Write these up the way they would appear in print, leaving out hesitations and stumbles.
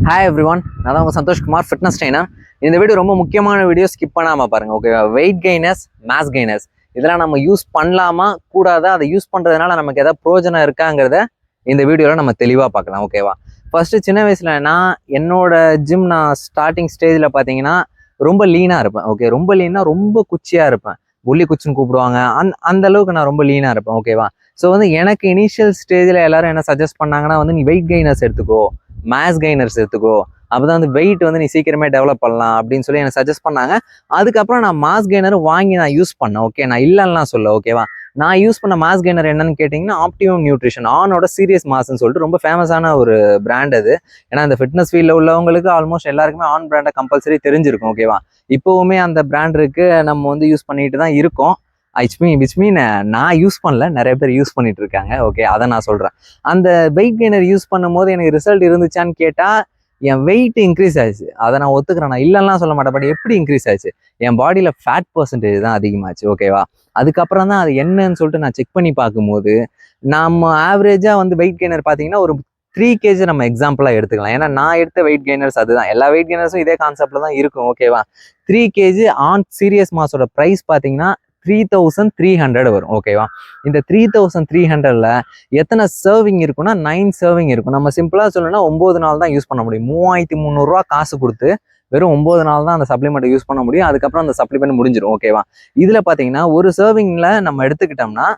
Hi every one, நான் தான் உங்கள் சந்தோஷ்குமார், ஃபிட்னஸ் ட்ரெயினர். இந்த வீடியோ ரொம்ப முக்கியமான வீடியோ, ஸ்கிப் பண்ணாமல் பாருங்கள். Okay, weight gainers, mass gainers இதெல்லாம் நம்ம யூஸ் பண்ணலாமா கூடாதா, அதை யூஸ் பண்ணுறதுனால நமக்கு எதாவது பிரோஜனம் இருக்காங்கிறத இந்த வீடியோவில் நம்ம தெளிவாக பார்க்கலாம். ஓகேவா? ஃபர்ஸ்ட்டு சின்ன வயசில் என்னோட ஜிம் நான் ஸ்டார்டிங் ஸ்டேஜில் பார்த்தீங்கன்னா ரொம்ப லீனாக இருப்பேன். ஓகே, ரொம்ப லீனாக ரொம்ப குச்சியாக இருப்பேன். புள்ளி குச்சின்னு கூப்பிடுவாங்க. அந்த அளவுக்கு நான் ரொம்ப லீனாக இருப்பேன். ஓகேவா? ஸோ எனக்கு இனிஷியல் ஸ்டேஜில் எல்லாரும் என்ன சஜஸ்ட் பண்ணாங்கன்னா நீ வெயிட் கெய்னர்ஸ் எடுத்துக்கோ, மாஸ் கெய்னர்ஸ் எடுத்துக்கோ, அப்பதான் வெயிட் நீ சீக்கிரமே டெவலப் பண்ணலாம் அப்படின்னு சொல்லி எனக்கு சஜஸ்ட் பண்ணாங்க. அதுக்கப்புறம் நான் மாஸ் கெய்னர் வாங்கி நான் யூஸ் பண்ணேன். ஓகே, நான் இல்லைன்னா சொல்ல. ஓகேவா? நான் யூஸ் பண்ண மாஸ் கெய்னர் என்னன்னு கேட்டிங்கன்னா ஆப்டிமம் நியூட்ரிஷன், ஆனோட சீரியஸ் மாஸ்ன்னு சொல்லிட்டு ரொம்ப ஃபேமஸான ஒரு பிராண்ட் அது. ஏன்னா இந்த ஃபிட்னஸ் ஃபீல்டில் உள்ளவங்களுக்கு ஆல்மோஸ்ட் எல்லாருக்குமே ஆன் பிராண்டை கம்பல்சரி தெரிஞ்சிருக்கும். ஓகேவா? இப்போவுமே அந்த பிராண்ட் இருக்கு, நம்ம யூஸ் பண்ணிட்டு தான் இருக்கோம். விச் மீன் நான் யூஸ் பண்ணல, நிறைய பேர் யூஸ் பண்ணிட்டு இருக்காங்க. ஓகே, அதை நான் சொல்றேன். அந்த வெயிட் கெய்னர் யூஸ் பண்ணும்போது எனக்கு ரிசல்ட் இருந்துச்சான்னு கேட்டா என் வெயிட் இன்க்ரீஸ் ஆச்சு. அதை நான் ஒத்துக்கிறேன், நான் இல்லைன்னா சொல்ல மாட்டேன். பட் எப்படி இன்க்ரீஸ் ஆச்சு? என் பாடியில் ஃபேட் பர்சன்டேஜ் தான் அதிகமாச்சு. ஓகேவா? அதுக்கப்புறம் தான் அது என்னன்னு சொல்லிட்டு நான் செக் பண்ணி பார்க்கும்போது நம்ம ஆவரேஜாக வெயிட் கெய்னர் பார்த்தீங்கன்னா ஒரு 3 kg நம்ம எக்ஸாம்பிளாக எடுத்துக்கலாம். ஏன்னா நான் எடுத்த வெயிட் கெய்னர்ஸ் அதுதான், எல்லா வெயிட் கெய்னர்ஸும் இதே கான்செப்ட்ல தான் இருக்கும். ஓகேவா? 3 kg ஆன் சீரியஸ் மாஸோட ப்ரைஸ் பார்த்தீங்கன்னா 3300 வரும். ஓகேவா? இந்த 3300ல எத்தனை சர்விங் இருக்குன்னா 9 சர்விங் இருக்கும். நம்ம சிம்பிளா சொல்லணும்னா 9 நாள் தான் யூஸ் பண்ண முடியும். 3300 காசு கொடுத்து வெறும் 9 நாள் தான் அந்த சப்ளிமெண்ட் யூஸ் பண்ண முடியும். அதுக்கப்புறம் அந்த சப்ளிமெண்ட் முடிஞ்சிடும். ஓகேவா? இதுல பாத்தீங்கன்னா ஒரு சர்விங்ல நம்ம எடுத்துக்கிட்டோம்னா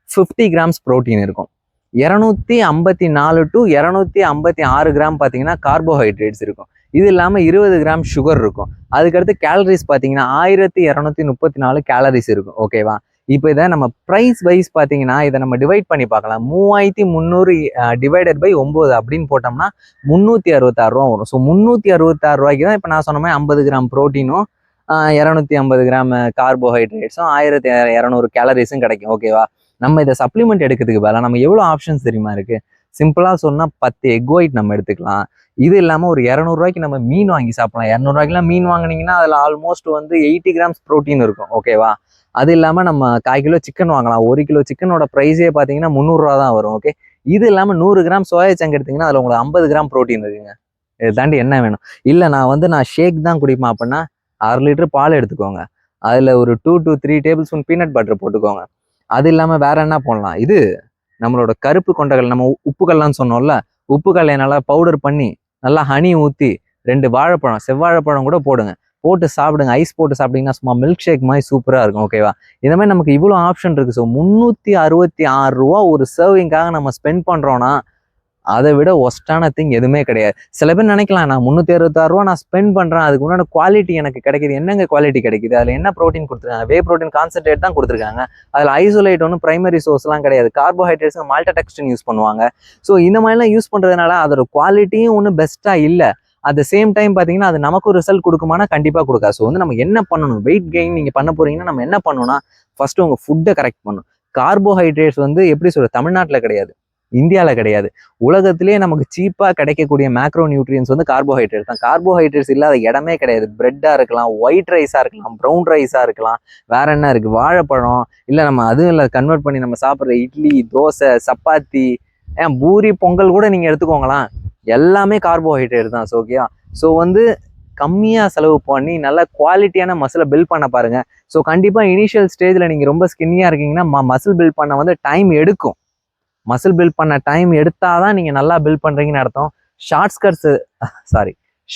50 கிராம்ஸ் புரோட்டீன் இருக்கும். 254 to 256 கிராம் பார்த்தீங்கன்னா கார்போஹைட்ரேட்ஸ் இருக்கும். இது இல்லாமல் 20 கிராம் சுகர் இருக்கும். அதுக்கடுத்து கேலரிஸ் பார்த்தீங்கன்னா 1234 கேலரிஸ் இருக்கும். ஓகேவா? இப்போ இதை நம்ம ப்ரைஸ் வைஸ் பார்த்தீங்கன்னா இதை நம்ம டிவைட் பண்ணி பார்க்கலாம். 3300 டிவைடட் பை 9 அப்படின்னு போட்டோம்னா 366 ரூபா வரும். ஸோ 366 ரூபாய்க்கு தான் இப்போ நான் சொன்ன மாதிரி 50 கிராம் ப்ரோட்டீனும் 250 கிராம் கார்போஹைட்ரேட்ஸும் 1200 கேலரிஸும் கிடைக்கும். ஓகேவா? நம்ம இதை சப்ளிமெண்ட் எடுக்கிறதுக்கு பதிலாக நம்ம எவ்வளோ ஆப்ஷன்ஸ் தெரியுமா இருக்கு? சிம்பிளா சொன்னா 10 எக் ஒயிட் நம்ம எடுத்துக்கலாம். இது இல்லாம ஒரு 200 ரூபாய்க்கு நம்ம மீன் வாங்கி சாப்பிடலாம். 200 ரூபாய்க்குலாம் மீன் வாங்கினீங்கன்னா அதுல ஆல்மோஸ்ட் 80 கிராம்ஸ் ப்ரோட்டீன் இருக்கும். ஓகேவா? அது இல்லாம நம்ம 1/4 கிலோ சிக்கன் வாங்கலாம். 1 கிலோ சிக்கனோட ப்ரைஸே பாத்தீங்கன்னா 300 ரூபா தான் வரும். ஓகே, இது இல்லாம 100 கிராம் சோயா சங்க் எடுத்தீங்கன்னா அதுல உங்களுக்கு 50 கிராம் ப்ரோட்டீன் இருக்குங்க. இதை தாண்டி என்ன வேணும்? இல்ல நான் ஷேக் தான் குடிப்பேன் அப்படின்னா 1/2 லிட்டர் பால் எடுத்துக்கோங்க. அதுல ஒரு 2 to 3 table spoon peanut butter போட்டுக்கோங்க. அது இல்லாம வேற என்ன போடலாம்? இது நம்மளோட கருப்பு கொண்டைகள், நம்ம உப்புக்கள்லாம் சொன்னோம்ல, உப்புக்கல்லை நல்லா பவுடர் பண்ணி நல்லா ஹனி ஊற்றி 2 வாழைப்பழம், செவ்வாழைப்பழம் கூட போடுங்க, போட்டு சாப்பிடுங்க. ஐஸ் போட்டு சாப்பிட்டீங்கன்னா சும்மா மில்க் ஷேக் மாதிரி சூப்பராக இருக்கும். ஓகேவா? இந்த மாதிரி நமக்கு இவ்வளோ ஆப்ஷன் இருக்கு. ஸோ 366 ரூபா ஒரு சர்விங்காக நம்ம ஸ்பெண்ட் பண்றோம்னா அதை விட ஒஸ்டான திங் எதுவுமே கிடையாது. சில பேர் நினைக்கலாம், நான் 366 ரூபா நான் ஸ்பெண்ட் பண்றேன், அதுக்கு முன்னாடி குவாலிட்டி எனக்கு கிடைக்குது. என்னங்க குவாலிட்டி கிடைக்குது? அதுல என்ன ப்ரோட்டீன் கொடுத்துருக்காங்க? வே ப்ரோட்டீன் கான்சென்ட்ரேட் தான் கொடுத்துருக்காங்க. அதுல ஐசோலேட் ஒன்றும் பிரைமரி சோர்ஸ் எல்லாம் கிடையாது. கார்போஹைட்ரேட்ஸ் மால்டடெக்ஸ்டின் யூஸ் பண்ணுவாங்க. ஸோ இந்த மாதிரிலாம் யூஸ் பண்றதுனால அதோட குவாலிட்டியும் ஒன்றும் பெஸ்டா இல்லை. அட் த சேம் டைம் பார்த்தீங்கன்னா அது நமக்கு ஒரு ரிசல்ட் கொடுக்குமானா கண்டிப்பாக கொடுக்காது. ஸோ நம்ம என்ன பண்ணணும்? வெயிட் கெயின் நீங்க பண்ண போறீங்கன்னா நம்ம என்ன பண்ணணும்னா ஃபர்ஸ்ட் உங்க ஃபுட்டை கரெக்ட் பண்ணணும். கார்போஹைட்ரேட்ஸ் எப்படி சொல்ற, தமிழ்நாட்டில் கிடையாது, இந்தியாவில் கிடையாது, உலகத்திலேயே நமக்கு சீப்பாக கிடைக்கக்கூடிய மேக்ரோ நியூட்ரியன்ஸ் கார்போஹைட்ரேட் தான். கார்போஹைட்ரேட்ஸ் இல்லாத இடமே கிடையாது. பிரெட்டாக இருக்கலாம், ஒயிட் ரைஸாக இருக்கலாம், ப்ரௌன் ரைஸாக இருக்கலாம், வேற என்ன இருக்கு, வாழைப்பழம், இல்லை நம்ம அதுவும் இல்லை கன்வெர்ட் பண்ணி நம்ம சாப்பிட்ற இட்லி, தோசை, சப்பாத்தி, பூரி, பொங்கல் கூட நீங்கள் எடுத்துக்கோங்களேன், எல்லாமே கார்போஹைட்ரேட் தான். ஓகேவா? ஸோ கம்மியாக செலவு பண்ணி நல்ல குவாலிட்டியான மசிலை பில்ட் பண்ண பாருங்க. ஸோ கண்டிப்பாக இனிஷியல் ஸ்டேஜில் நீங்கள் ரொம்ப ஸ்கின்னியாக இருக்கீங்கன்னா மசில் பில்ட் பண்ண டைம் எடுக்கும். மசில் பில்ட் பண்ண டைம் எடுத்தாதான் நீங்க நல்லா பில்ட் பண்றீங்கன்னு அர்த்தம்.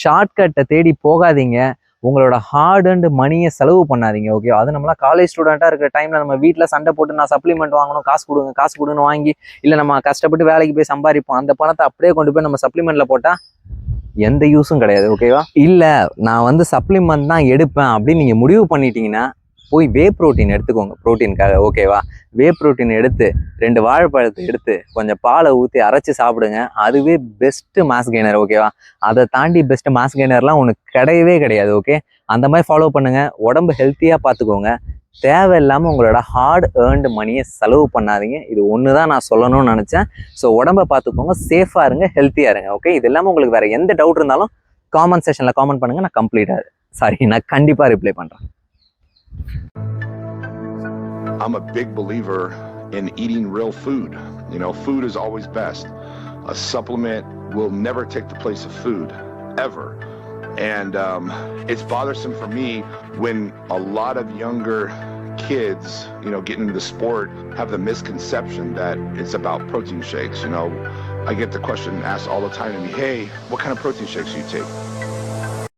ஷார்ட்கட்டை தேடி போகாதீங்க. உங்களோட ஹார்ட் அண்ட் மணியை செலவு பண்ணாதீங்க. ஓகே, அது நம்மளா காலேஜ் ஸ்டூடெண்டா இருக்கிற டைம்ல நம்ம வீட்டில் சண்டை போட்டு நான் சப்ளிமெண்ட் வாங்கணும், காசு கொடுன்னு வாங்கி, இல்லை நம்ம கஷ்டப்பட்டு வேலைக்கு போய் சம்பாதிப்போம், அந்த பணத்தை அப்படியே கொண்டு போய் நம்ம சப்ளிமெண்ட்ல போட்டா எந்த யூஸும் கிடையாது. ஓகேவா? இல்ல நான் சப்ளிமெண்ட் தான் எடுப்பேன் அப்படின்னு நீங்க முடிவு பண்ணிட்டீங்கன்னா போய் வே ப்ரோட்டீன் எடுத்துக்கோங்க ப்ரோட்டீனுக்காக. ஓகேவா? வே ப்ரோட்டீன் எடுத்து 2 வாழைப்பழத்தை எடுத்து கொஞ்சம் பாலை ஊற்றி அரைச்சி சாப்பிடுங்க. அதுவே பெஸ்ட் மாஸ் கெய்னர். ஓகேவா? அதை தாண்டி பெஸ்ட் மாஸ் கெய்னர்லாம் ஒன்று கிடையவே கிடையாது. ஓகே, அந்த மாதிரி ஃபாலோ பண்ணுங்க. உடம்பு ஹெல்த்தியாக பார்த்துக்கோங்க. தேவையில்லாமல் உங்களோட ஹார்ட் ஏர்ன்டு மணியை செலவு பண்ணாதீங்க. இது ஒன்று தான் நான் சொல்லணும்னு நினச்சேன். ஸோ உடம்பை பார்த்துக்கோங்க, சேஃபாக இருங்க, ஹெல்த்தியாக இருங்க. ஓகே, இது இல்லாமல் உங்களுக்கு வேறு எந்த டவுட் இருந்தாலும் காமெண்ட் செக்ஷனில் காமெண்ட் பண்ணுங்கள். நான் கண்டிப்பாக ரிப்ளை பண்ணுறேன். I'm a big believer in eating real food. Food is always best. A supplement will never take the place of food. ever. And it's bothersome for me when a lot of younger kids, get into the sport, have the misconception that it's about protein shakes. I get the question asked all the time to me, hey, what kind of protein shakes do you take?